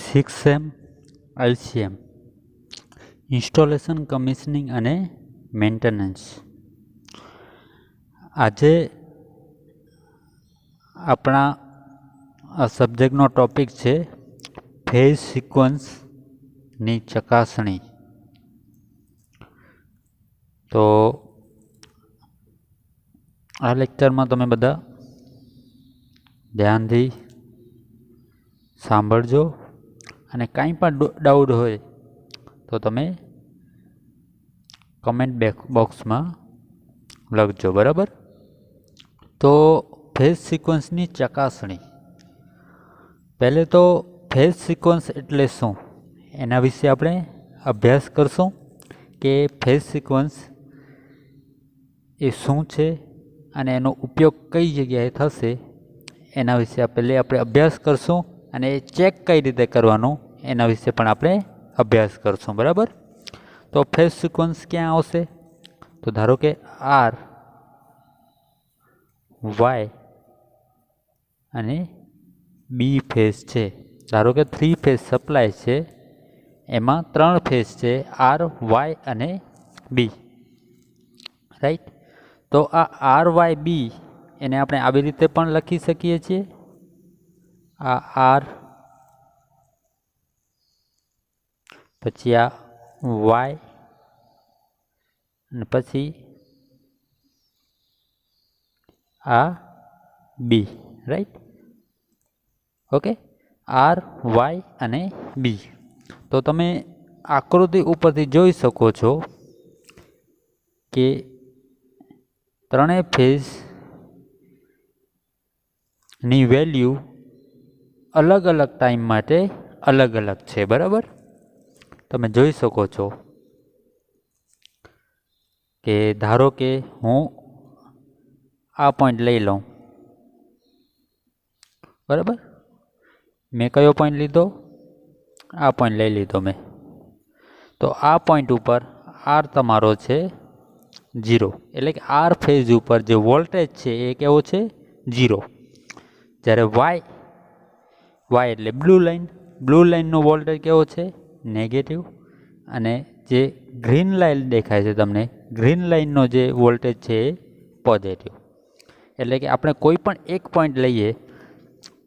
6M LCM installation commissioning અને maintenance. આજે આપણા આ સબ્જેક્ટનો ટોપિક છે ફેઝ સિક્વન્સની ચકાસણી. તો આ લેક્ચરમાં તમે બધા ધ્યાનથી સાંભળજો અને કાંઈ પણ ડાઉટ હોય તો તમે કમેન્ટ બોક્સમાં લખજો, બરાબર? તો ફેઝ સિક્વન્સની ચકાસણી. પહેલે તો ફેઝ સિક્વન્સ એટલે શું એના વિશે આપણે અભ્યાસ કરશું કે ફેઝ સિક્વન્સ એ શું છે અને એનો ઉપયોગ કઈ જગ્યાએ થશે એના વિશે પહેલે આપણે અભ્યાસ કરશું અને એ ચેક કઈ રીતે કરવાનું એના વિશે પણ આપણે અભ્યાસ કરશું, બરાબર? તો ફેઝ સિક્વન્સ ક્યાં આવશે? તો ધારો કે આર, વાય અને બી ફેઝ છે. ધારો કે 3 ફેઝ સપ્લાય છે, એમાં 3 ફેઝ છે, આર, વાય અને બી, રાઈટ? તો આ આર, વાય, બી એને આપણે આવી રીતે પણ લખી શકીએ છીએ. આ આર, પછી આ વાય અને પછી આ બી, રાઈટ? ઓકે, આર, વાય અને બી. તો તમે આકૃતિ ઉપરથી જોઈ શકો છો કે ત્રણેય ફેઝની વેલ્યુ અલગ અલગ ટાઈમ માટે અલગ અલગ છે, બરાબર? તમે જોઈ શકો છો કે ધારો કે હું આ પોઈન્ટ લઈ લઉં, બરાબર? મેં કયો પોઈન્ટ લીધો? આ પોઈન્ટ લઈ લીધો મેં. તો આ પોઈન્ટ ઉપર આર તમારો છે 0, એટલે કે આર ફેઝ ઉપર જે વોલ્ટેજ છે એ કેવો છે? 0. જ્યારે વાય એટલે બ્લુ લાઇનનો વોલ્ટેજ કેવો છે? નેગેટિવ. અને જે ગ્રીન લાઇન દેખાય છે તમને, ગ્રીન લાઇનનો જે વોલ્ટેજ છે એ પોઝિટિવ. એટલે કે આપણે કોઈ પણ એક પોઈન્ટ લઈએ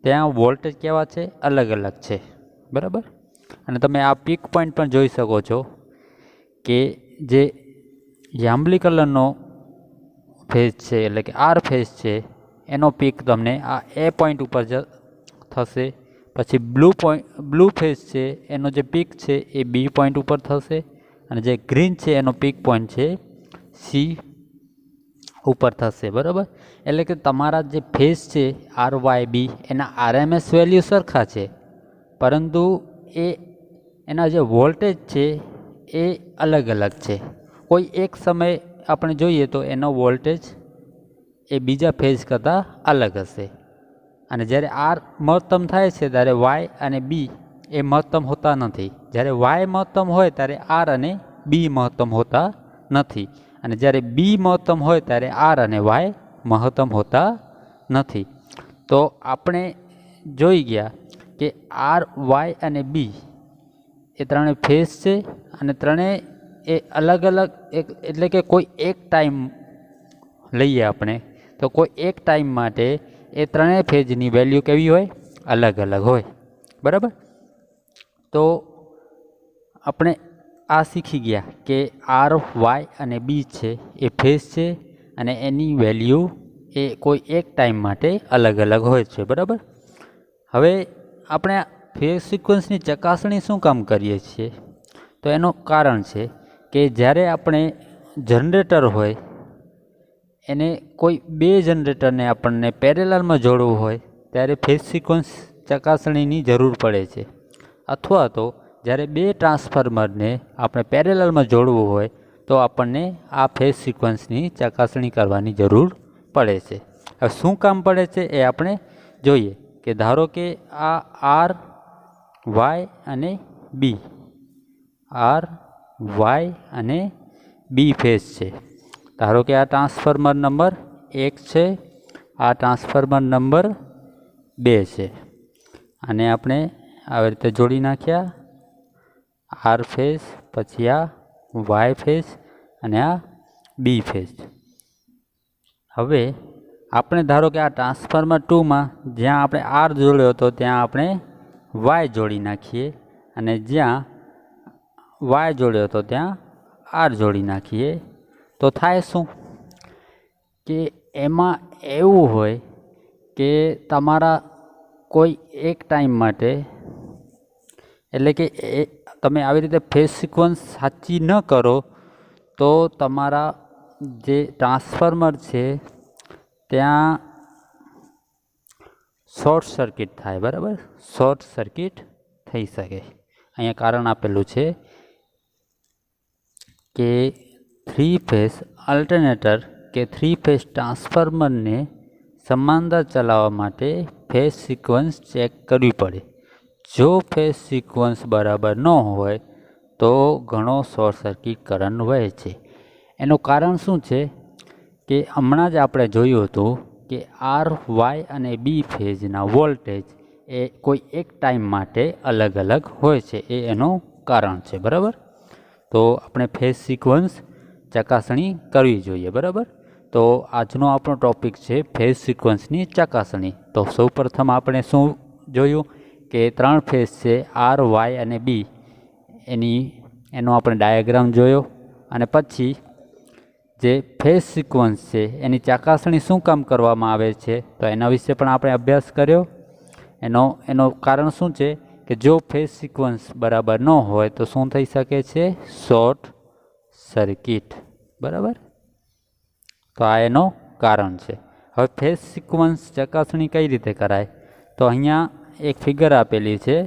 ત્યાં વોલ્ટેજ કેવા છે? અલગ અલગ છે, બરાબર? અને તમે આ પીક પોઈન્ટ પણ જોઈ શકો છો કે જે જાંબલી કલરનો ફેઝ છે એટલે કે આર ફેઝ છે એનો પીક તમને આ એ પોઈન્ટ ઉપર થશે. પછી બ્લુ ફેઝ છે એનો જે પીક છે એ બી પોઈન્ટ ઉપર થશે અને જે ગ્રીન છે એનો પીક પોઈન્ટ છે સી ઉપર થશે, બરાબર? એટલે કે તમારા જે ફેઝ છે આર, વાય, બી એના આરએમએસ વેલ્યુ સરખા છે, પરંતુ એના જે વોલ્ટેજ છે એ અલગ અલગ છે. કોઈ એક સમય આપણે જોઈએ તો એનો વોલ્ટેજ એ બીજા ફેઝ કરતાં અલગ હશે. અને જ્યારે આર મહત્તમ થાય છે ત્યારે વાય અને બી એ મહત્તમ હોતા નથી. જ્યારે વાય મહત્તમ હોય ત્યારે આર અને બી મહત્તમ હોતા નથી. અને જ્યારે બી મહત્તમ હોય ત્યારે આર અને વાય મહત્તમ હોતા નથી. તો આપણે જોઈ ગયા કે આર, વાય અને બી એ ત્રણેય ફેઝ છે અને ત્રણેય એ અલગ અલગ એટલે કે કોઈ એક ટાઈમ લઈએ આપણે તો કોઈ એક ટાઈમ માટે એ ત્રણેય ફેઝની વેલ્યુ કેવી હોય? અલગ અલગ હોય, બરાબર? તો આપણે આ શીખી ગયા કે આર, વાય અને બી છે એ ફેઝ છે અને એની વેલ્યુ એ કોઈ એક ટાઈમ માટે અલગ અલગ હોય છે, બરાબર? હવે આપણે ફેઝ સિક્વન્સની ચકાસણી શું કામ કરીએ છીએ? તો એનું કારણ છે કે જ્યારે આપણે જનરેટર હોય એને કોઈ બે જનરેટરને આપણને પેરેલલમાં જોડવું હોય ત્યારે ફેઝ સિક્વન્સ ચકાસણીની જરૂર પડે છે. અથવા તો જ્યારે બે ટ્રાન્સફોર્મરને આપણે પેરેલલમાં જોડવું હોય તો આપણને આ ફેઝ સિક્વન્સની ચકાસણી કરવાની જરૂર પડે છે. હવે શું કામ પડે છે એ આપણે જોઈએ કે ધારો કે આ આર, વાય અને બી, આર, વાય અને બી ફેઝ છે. ધારો કે આ ટ્રાન્સફોર્મર નંબર 1 છે, આ ટ્રાન્સફોર્મર નંબર 2 છે અને આપણે આવી રીતે જોડી નાખ્યા, આર ફેઝ, પછી આ વાય ફેઝ અને આ બી ફેઝ. હવે આપણે ધારો કે આ ટ્રાન્સફોર્મર 2માં જ્યાં આપણે આર જોડ્યો હતો ત્યાં આપણે વાય જોડી નાખીએ, અને જ્યાં વાય જોડ્યો હતો ત્યાં આર જોડી નાખીએ. તો થાય શું કે એમાં એવું હોય કે તમારા કોઈ એક ટાઈમ માટે, એટલે કે તમે આવી રીતે ફેઝ સિક્વન્સ સાચી ન કરો તો તમારા જે ટ્રાન્સફોર્મર છે ત્યાં શોર્ટ સર્કિટ થાય. બરાબર, શોર્ટ સર્કિટ થઈ શકે. અહીંયા કારણ આપેલું છે કે 3 ફેઝ અલ્ટરનેટર કે 3 ફેઝ ટ્રાન્સફોર્મરને સમાંતર ચલાવવા માટે ફેઝ સિક્વન્સ ચેક કરવી પડે. જો ફેઝ સિક્વન્સ બરાબર ન હોય તો ઘણો શોર્ટ સર્કિટ કરંટ વહે છે. એનું કારણ શું છે કે હમણાં જ આપણે જોયું હતું કે આર, વાય અને બી ફેઝના વોલ્ટેજ એ કોઈ એક ટાઈમ માટે અલગ અલગ હોય છે. એ એનું કારણ છે. બરાબર, તો આપણે ફેઝ સિક્વન્સ ચકાસણી કરવી જોઈએ. બરાબર, તો આજનો આપણો ટોપિક છે ફેઝ સિક્વન્સની ચકાસણી. તો સૌપ્રથમ આપણે શું જોયું કે 3 ફેઝ છે આર, વાય અને બી, એનો આપણે ડાયાગ્રામ જોયો. અને પછી જે ફેઝ સિક્વન્સ છે એની ચકાસણી શું કામ કરવામાં આવે છે તો એના વિશે પણ આપણે અભ્યાસ કર્યો. એનો કારણ શું છે કે જો ફેઝ સિક્વન્સ બરાબર ન હોય તો શું થઈ શકે છે? Short circuit. બરાબર, તો આ એનો કારણ છે. હવે ફેઝ સિક્વન્સ ચકાસણી કઈ રીતે કરાય તો અહીંયા એક ફિગર આપેલી છે.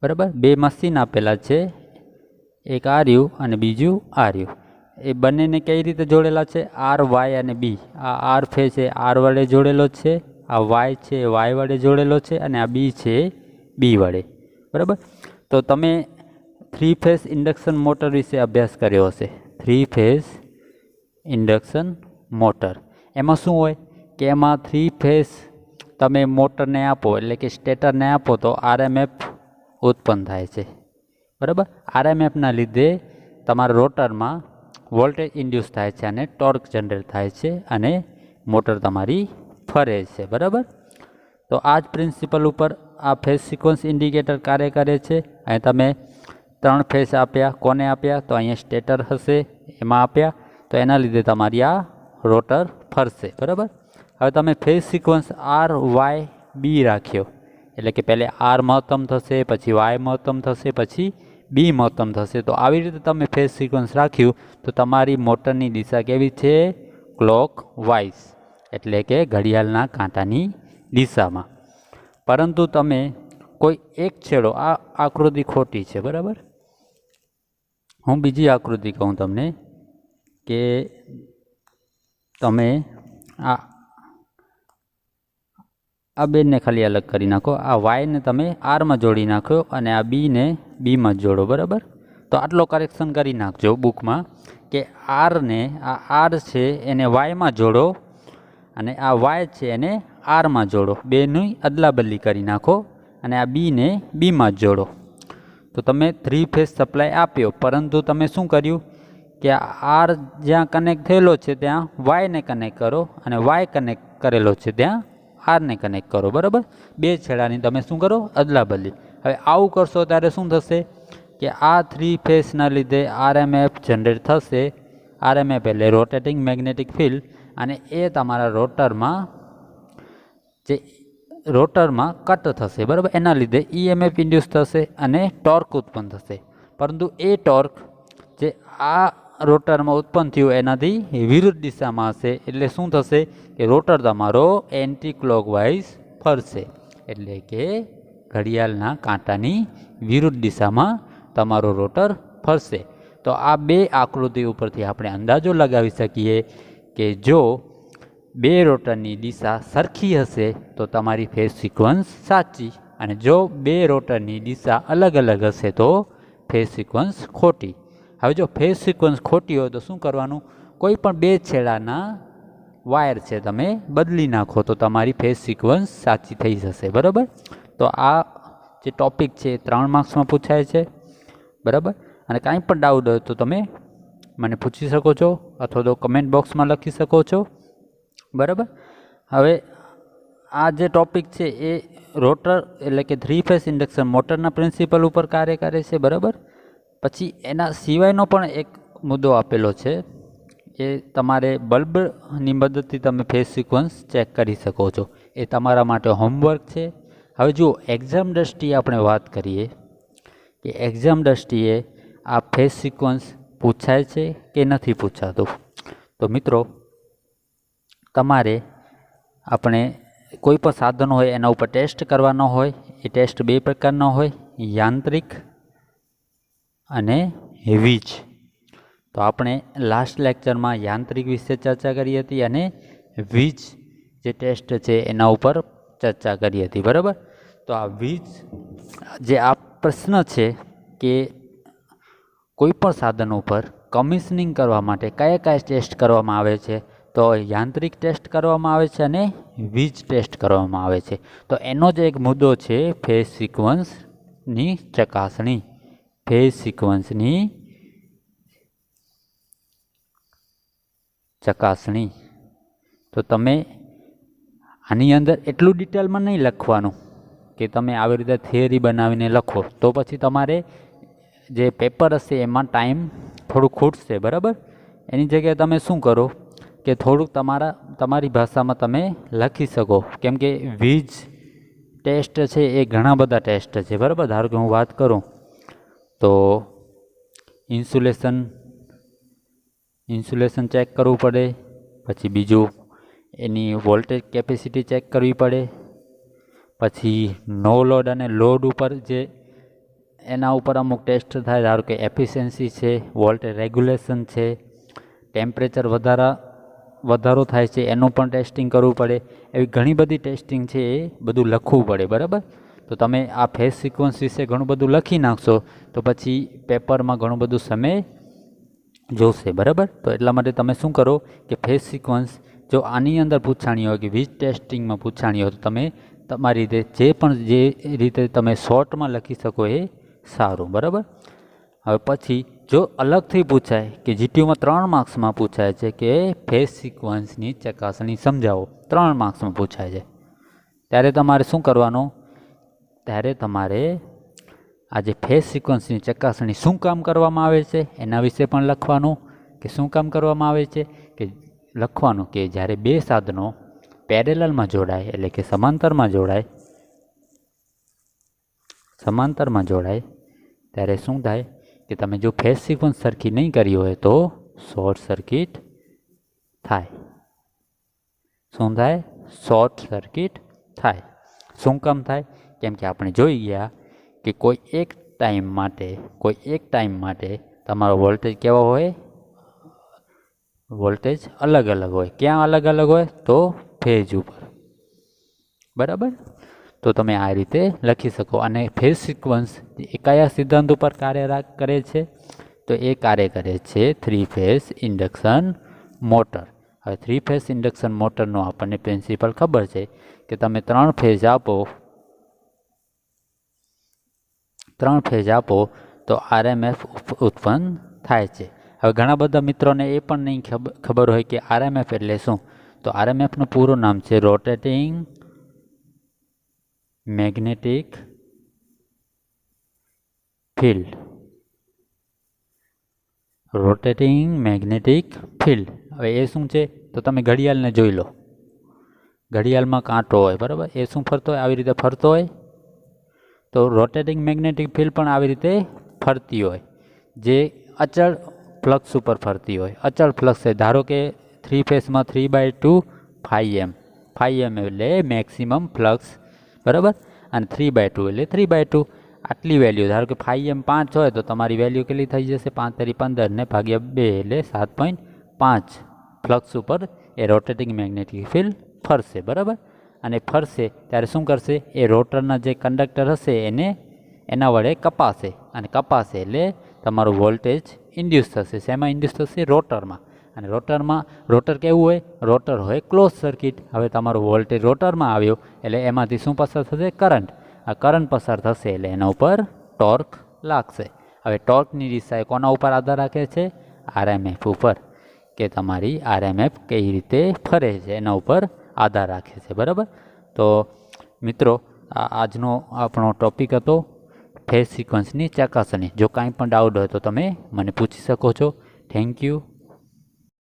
બરાબર, 2 મશીન આપેલા છે, એક આર્યુ અને બીજું આર્યુ. એ બંનેને કઈ રીતે જોડેલા છે? આર, વાય અને બી. આ આર ફેઝ છે આર વડે જોડેલો છે, આ વાય છે વાય વડે જોડેલો છે, અને આ બી છે બી વડે. બરાબર, તો તમે 3 ફેઝ ઇન્ડક્શન મોટર વિશે અભ્યાસ કર્યો હશે. 3 ફેઝ ઇન્ડક્શન મોટર, એમાં શું હોય કે એમાં 3 ફેઝ તમે મોટરને આપો, એટલે કે સ્ટેટરને આપો તો આરએમએફ ઉત્પન્ન થાય છે. બરાબર, આરએમએફના લીધે તમારા રોટરમાં વોલ્ટેજ ઇન્ડ્યુસ થાય છે અને ટોર્ક જનરેટ થાય છે અને મોટર તમારી ફરે છે. બરાબર, તો આ જ પ્રિન્સિપલ ઉપર આ ફેઝ સિક્વન્સ ઇન્ડિકેટર કાર્ય કરે છે. અહીં તમે 3 ફેઝ આપ્યા, કોને આપ્યા તો અહીંયા સ્ટેટર હશે એમાં આપ્યા, તો એના લીધે તમારી આ રોટર ફરશે. બરાબર, હવે તમે ફેઝ સિક્વન્સ આર, વાય, બી રાખ્યો, એટલે કે પહેલે આર મહત્તમ થશે, પછી વાય મહત્તમ થશે, પછી બી મહત્તમ થશે. તો આવી રીતે તમે ફેઝ સિક્વન્સ રાખ્યું તો તમારી મોટરની દિશા કેવી છે? ક્લોક વાઇઝ, એટલે કે ઘડિયાળના કાંટાની દિશામાં. પરંતુ તમે કોઈ એક છેડો, આ આકૃતિ ખોટી છે. બરાબર, હું બીજી આકૃતિ કહું તમને કે તમે આ બેને ખાલી અલગ કરી નાખો. આ વાયને તમે આરમાં જોડી નાખો અને આ બીને બીમાં જોડો. બરાબર, તો આટલો કરેક્શન કરી નાખજો બુકમાં કે આરને, આ આર છે એને વાયમાં જોડો અને આ વાય છે એને આરમાં જોડો. બેની અદલા બદલી કરી નાખો અને આ બીને બીમાં જોડો. તો તમે 3 ફેઝ સપ્લાય આપ્યો, પરંતુ તમે શું કર્યું કે આર જ્યાં કનેક્ટ થયેલો છે ત્યાં વાયને કનેક્ટ કરો અને વાય કનેક્ટ કરેલો છે ત્યાં આરને કનેક્ટ કરો. બરાબર, 2 છેડાની તમે શું કરો? અદલા બદલી. હવે આવું કરશો ત્યારે શું થશે કે આ 3 ફેઝના લીધે આરએમએફ જનરેટ થશે. આરએમએફ એટલે રોટેટિંગ મેગ્નેટિક ફિલ્ડ, અને એ તમારા રોટરમાં કટ થશે. બરાબર, એના લીધે ઈએમએફ ઇન્ડ્યુસ થશે અને ટોર્ક ઉત્પન્ન થશે. પરંતુ એ ટોર્ક જે આ રોટરમાં ઉત્પન્ન થયું એનાથી વિરુદ્ધ દિશામાં હશે. એટલે શું થશે કે રોટર તમારો એન્ટી ક્લોકવાઇઝ ફરશે, એટલે કે ઘડિયાળના કાંટાની વિરુદ્ધ દિશામાં તમારો રોટર ફરશે. તો આ 2 આકૃતિ ઉપરથી આપણે અંદાજો લગાવી શકીએ કે જો 2 રોટરની દિશા સરખી હશે તો તમારી ફેઝ સિક્વન્સ સાચી, અને જો 2 રોટરની દિશા અલગ અલગ હશે તો ફેઝ સિક્વન્સ ખોટી. હવે જો ફેઝ સિક્વન્સ ખોટી હોય તો શું કરવાનું? કોઈ પણ 2 છેડાના વાયર છે તમે બદલી નાખો તો તમારી ફેઝ સિક્વન્સ સાચી થઈ જશે. બરાબર, તો આ જે ટોપિક છે એ 3 માર્ક્સમાં પૂછાય છે, બરાબર. અને કાંઈ પણ ડાઉટ હોય તો તમે મને પૂછી શકો છો અથવા તો કમેન્ટ બોક્સમાં લખી શકો છો, બરાબર. હવે આ જે ટોપિક છે એ રોટર એટલે કે 3 ફેઝ ઇન્ડક્શન મોટરના પ્રિન્સિપલ ઉપર કાર્ય કરે છે, બરાબર. પછી એના સિવાયનો પણ એક મુદ્દો આપેલો છે, એ તમારે બલ્બની મદદથી તમે ફેઝ સિક્વન્સ ચેક કરી શકો છો. એ તમારા માટે હોમવર્ક છે. હવે જુઓ, એક્ઝામ દ્રષ્ટિએ આપણે વાત કરીએ કે એક્ઝામ દ્રષ્ટિએ આ ફેઝ સિક્વન્સ પૂછાય છે કે નથી પૂછાતું. તો મિત્રો, તમારે આપણે કોઈ પણ સાધન હોય એના ઉપર ટેસ્ટ કરવાનો હોય. એ ટેસ્ટ 2 પ્રકારનો હોય, યાંત્રિક અને વીજ. તો આપણે લાસ્ટ લેક્ચરમાં યાંત્રિક વિશે ચર્ચા કરી હતી અને વીજ જે ટેસ્ટ છે એના ઉપર ચર્ચા કરી હતી, બરાબર. તો આ વીજ જે આ પ્રશ્ન છે કે કોઈ પણ સાધન ઉપર કમિશનિંગ કરવા માટે કયા ટેસ્ટ કરવામાં આવે છે, તો યાંત્રિક ટેસ્ટ કરવામાં આવે છે અને વીજ ટેસ્ટ કરવામાં આવે છે. તો એનો જ એક મુદ્દો છે ફેઝ સિક્વન્સની ચકાસણી. ફેઝ સિક્વન્સની ચકાસણી. તો તમે આની અંદર એટલું ડિટેલમાં નહીં લખવાનું કે તમે આવી રીતે થિયરી બનાવીને લખો, તો પછી તમારે જે પેપર હશે એમાં ટાઈમ થોડું ખૂટશે, બરાબર. એની જગ્યાએ તમે શું કરો કે થોડુંક તમારી ભાષામાં તમે લખી શકો, કેમ કે વીજ ટેસ્ટ છે એ ઘણા બધા ટેસ્ટ છે, બરાબર. ધારો કે હું વાત કરું તો ઇન્સ્યુલેશન ચેક કરવું પડે. પછી બીજું એની વોલ્ટેજ કેપેસિટી ચેક કરવી પડે. પછી નો લોડ અને લોડ ઉપર જે એના ઉપર અમુક ટેસ્ટ થાય, ધારો કે એફિશિયન્સી છે, વોલ્ટેજ રેગ્યુલેશન છે, ટેમ્પરેચર વધારો થાય છે એનું પણ ટેસ્ટિંગ કરવું પડે. એવી ઘણી બધી ટેસ્ટિંગ છે એ બધું લખવું પડે, બરાબર. તો તમે આ ફેઝ સિક્વન્સ વિશે ઘણું બધું લખી નાખશો તો પછી પેપરમાં ઘણું બધું સમય જોશે, બરાબર. તો એટલા માટે તમે શું કરો કે ફેઝ સિક્વન્સ જો આની અંદર પૂછાણી હોય કે વીજ ટેસ્ટિંગમાં પૂછાણી હોય તો તમે તમારી રીતે જે રીતે તમે શોર્ટમાં લખી શકો એ સારું, બરાબર. હવે પછી જો અલગથી પૂછાય કે જીટીયુમાં 3 માર્ક્સમાં પૂછાય છે કે ફેઝ સિક્વન્સની ચકાસણી સમજાવો, 3 માર્ક્સમાં પૂછાય છે, ત્યારે તમારે શું કરવાનું? ત્યારે તમારે આ જે ફેઝ સિક્વન્સની ચકાસણી શું કામ કરવામાં આવે છે એના વિશે પણ લખવાનું. કે શું કામ કરવામાં આવે છે કે લખવાનું કે જ્યારે 2 સાધનો પેરેલલમાં જોડાય એટલે કે સમાંતરમાં જોડાય ત્યારે શું થાય કે તમે જો ફેઝ સિક્વન્સ સરખી નહીં કરી હોય તો શોર્ટ સર્કિટ થાય. શું થાય? શોર્ટ સર્કિટ થાય. શું કામ થાય? કેમ કે આપણે જોઈ ગયા કે કોઈ એક ટાઈમ માટે તમારો વોલ્ટેજ કેવો હોય? વોલ્ટેજ અલગ અલગ હોય. ક્યાં અલગ અલગ હોય? તો ફેઝ ઉપર, બરાબર. તો તમે આ રીતે લખી શકો. અને ફેઝ સિક્વન્સ એ કયા સિદ્ધાંત ઉપર કાર્ય કરે છે? તો એ કાર્ય કરે છે 3 ફેઝ ઇન્ડક્શન મોટર. હવે 3 ફેઝ ઇન્ડક્શન મોટરનો આપણને પ્રિન્સિપલ ખબર છે કે તમે 3 ફેઝ આપો તો RMF ઉત્પન્ન થાય છે. હવે ઘણા બધા મિત્રોને એ પણ નહીં ખબર હોય કે RMF એટલે શું. તો RMFનું પૂરું નામ છે rotating magnetic field. Rotating magnetic field. હવે એ શું છે? તો તમે ઘડિયાળને જોઈ લો. ઘડિયાળમાં કાંટો હોય, બરાબર. એ શું ફરતો હોય? આવી રીતે ફરતો હોય. તો રોટેટિંગ મેગ્નેટિક ફિલ્ડ પણ આવી રીતે ફરતી હોય, જે અચળ ફ્લક્સ ઉપર ફરતી હોય. અચળ ફ્લક્સ છે. ધારો કે 3 ફેઝમાં 3/2 φm. φm એટલે મેક્સિમમ ફ્લક્સ, બરાબર. અને 3/2 એટલે 3/2. આટલી વેલ્યુ, ધારો કે φm 5 હોય તો તમારી વેલ્યુ કેટલી થઈ જશે? 5 × 15 ને ભાગ્યા 2 એટલે 7.5 ફ્લક્સ ઉપર એ રોટેટિંગ મેગ્નેટિક ફિલ્ડ ફરશે, બરાબર. અને ફરશે ત્યારે શું કરશે? એ રોટરના જે કંડક્ટર હશે એના વડે કપાશે. અને કપાશે એટલે તમારું વોલ્ટેજ ઇન્ડ્યુસ થશે. શેમાં ઇન્ડ્યુસ થશે? રોટરમાં. અને રોટર કેવું હોય? રોટર હોય ક્લોઝ સર્કિટ. હવે તમારો વોલ્ટેજ રોટરમાં આવ્યો એટલે એમાંથી શું પસાર થશે? કરંટ. આ કરંટ પસાર થશે એટલે એના ઉપર ટોર્ક લાગશે. હવે ટોર્કની દિશા એ કોના ઉપર આધાર રાખે છે? આરએમએફ ઉપર, કે તમારી આરએમએફ કઈ રીતે ફરે છે એના ઉપર આધાર રાખે છે. બરાબર. તો મિત્રો આજનો આપણો ટોપિક હતો ફેઝ સિક્વન્સની ચકાસણી. જો કાંઈ પણ ડાઉટ હોય તો તમે મને પૂછી શકો છો. Thank you.